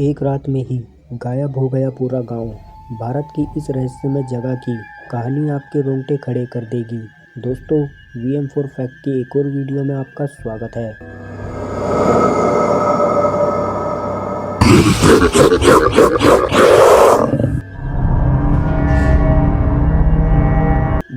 एक रात में ही गायब हो गया पूरा गांव। भारत की इस रहस्यमय जगह की कहानी आपके रोंगटे खड़े कर देगी। दोस्तों, VM4 फैक्ट की एक और वीडियो में आपका स्वागत है।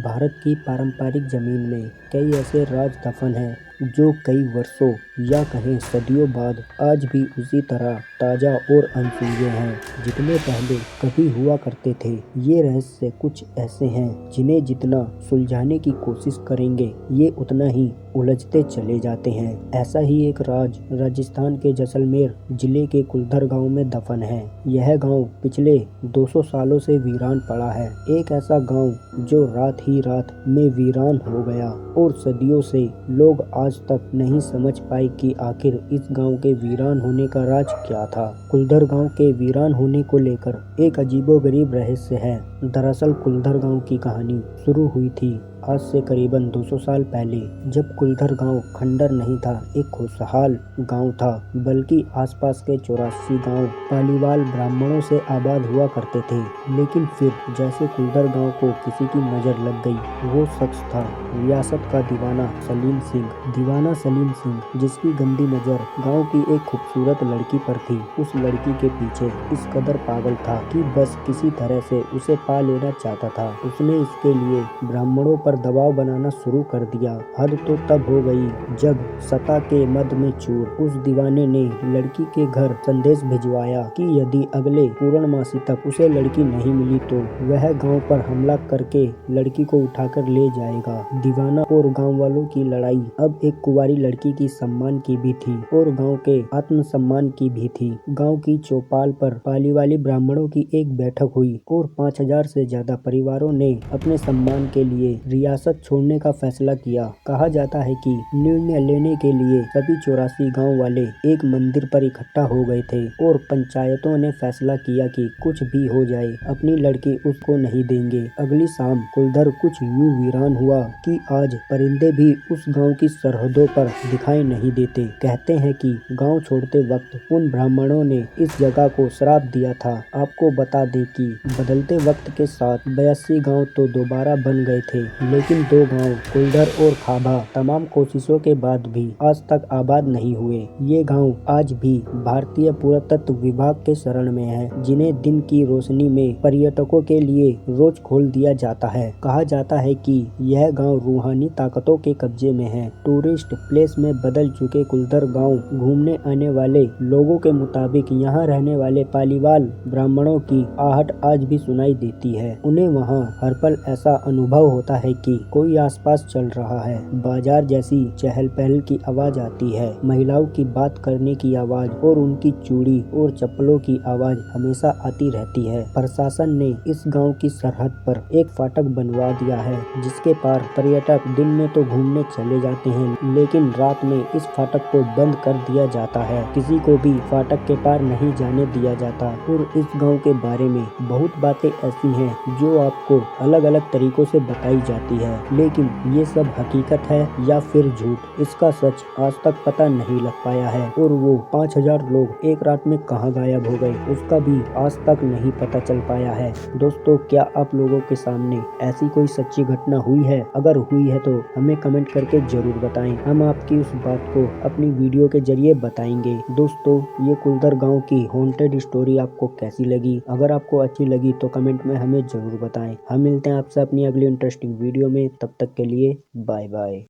भारत की पारंपरिक जमीन में कई ऐसे राज दफन हैं जो कई वर्षों या कहें सदियों बाद आज भी उसी तरह ताजा और अनसुलझे हैं जितने पहले कभी हुआ करते थे। ये रहस्य कुछ ऐसे हैं जिन्हें जितना सुलझाने की कोशिश करेंगे ये उतना ही उलझते चले जाते हैं। ऐसा ही एक राज राजस्थान के जैसलमेर जिले के कुलधर गांव में दफन है। यह गांव पिछले 200 सालों से वीरान पड़ा है। एक ऐसा गांव जो रात ही रात में वीरान हो गया और सदियों से लोग आज तक नहीं समझ पाए कि आखिर इस गांव के वीरान होने का राज क्या था। कुलधर गांव के वीरान होने को लेकर एक अजीबोगरीब रहस्य है। दरअसल कुलधर गांव की कहानी शुरू हुई थी आज से करीबन 200 साल पहले, जब कुलधर गांव खंडर नहीं था, एक खुशहाल गांव था, बल्कि आसपास के 84 गांव पालीवाल ब्राह्मणों से आबाद हुआ करते थे। लेकिन फिर जैसे कुलधर गांव को किसी की नजर लग गई। वो शख्स था रियासत का दीवाना सलीम सिंह। दीवाना सलीम सिंह, जिसकी गंदी नजर गाँव की एक खूबसूरत लड़की पर थी। उस लड़की के पीछे इस कदर पागल था कि बस किसी तरह से उसे पा लेना चाहता था। उसने इसके लिए ब्राह्मणों पर दबाव बनाना शुरू कर दिया। हद तो तब हो गई जब सता के मद में चूर उस दीवाने ने लड़की के घर संदेश भिजवाया कि यदि अगले पूर्णमासी तक उसे लड़की नहीं मिली तो वह गांव पर हमला करके लड़की को उठाकर ले जाएगा। दीवाना और गांव वालों की लड़ाई अब एक कुंवारी लड़की की सम्मान की भी थी और गांव के आत्मसम्मान की भी थी। गांव की चौपाल पर पालीवाली ब्राह्मणों की एक बैठक हुई और 5000 से ज्यादा परिवारों ने अपने सम्मान के लिए रियासत छोड़ने का फैसला किया। कहा जाता है कि निर्णय लेने के लिए सभी 84 गांव वाले एक मंदिर पर इकट्ठा हो गए थे और पंचायतों ने फैसला किया कि कुछ भी हो जाए अपनी लड़की उसको नहीं देंगे। अगली शाम कुलधर कुछ यूं वीरान हुआ कि आज परिंदे भी उस गांव की सरहदों पर दिखाई नहीं देते। कहते हैं कि गांव छोड़ते वक्त उन ब्राह्मणों ने इस जगह को श्राप दिया था। आपको बता दें कि बदलते वक्त के साथ 82 गांव तो दोबारा बन गए थे, लेकिन 2 गांव कुलधर और खाबा तमाम कोशिशों के बाद भी आज तक आबाद नहीं हुए। ये गांव आज भी भारतीय पुरातत्व विभाग के शरण में है, जिन्हें दिन की रोशनी में पर्यटकों के लिए रोज खोल दिया जाता है। कहा जाता है कि यह गांव रूहानी ताकतों के कब्जे में है। टूरिस्ट प्लेस में बदल चुके कुलधर गांव घूमने आने वाले लोगों के मुताबिक यहाँ रहने वाले पालीवाल ब्राह्मणों की आहट आज भी सुनाई देती है। उन्हें वहाँ हर पल ऐसा अनुभव होता है कि कोई आसपास चल रहा है। बाजार जैसी चहल पहल की आवाज आती है। महिलाओं की बात करने की आवाज और उनकी चूड़ी और चप्पलों की आवाज हमेशा आती रहती है। प्रशासन ने इस गांव की सरहद पर एक फाटक बनवा दिया है, जिसके पार पर्यटक दिन में तो घूमने चले जाते हैं, लेकिन रात में इस फाटक को बंद कर दिया जाता है। किसी को भी फाटक के पार नहीं जाने दिया जाता। और इस गांव के बारे में बहुत बातें ऐसी हैं जो आपको अलग अलग तरीकों से बताई जाती है, लेकिन ये सब हकीकत है या फिर झूठ, इसका सच आज तक पता नहीं लग पाया है। और वो 5000 लोग एक रात में कहाँ गायब हो गए, उसका भी आज तक नहीं पता चल पाया है। दोस्तों, क्या आप लोगों के सामने ऐसी कोई सच्ची घटना हुई है? अगर हुई है तो हमें कमेंट करके जरूर बताएं। हम आपकी उस बात को अपनी वीडियो के जरिए बताएंगे। दोस्तों, ये कुलधर गाँव की हॉन्टेड स्टोरी आपको कैसी लगी? अगर आपको अच्छी लगी तो कमेंट में हमें जरूर बताएं। हम मिलते हैं आपसे अपनी अगली इंटरेस्टिंग वीडियो में। तब तक के लिए बाय बाय।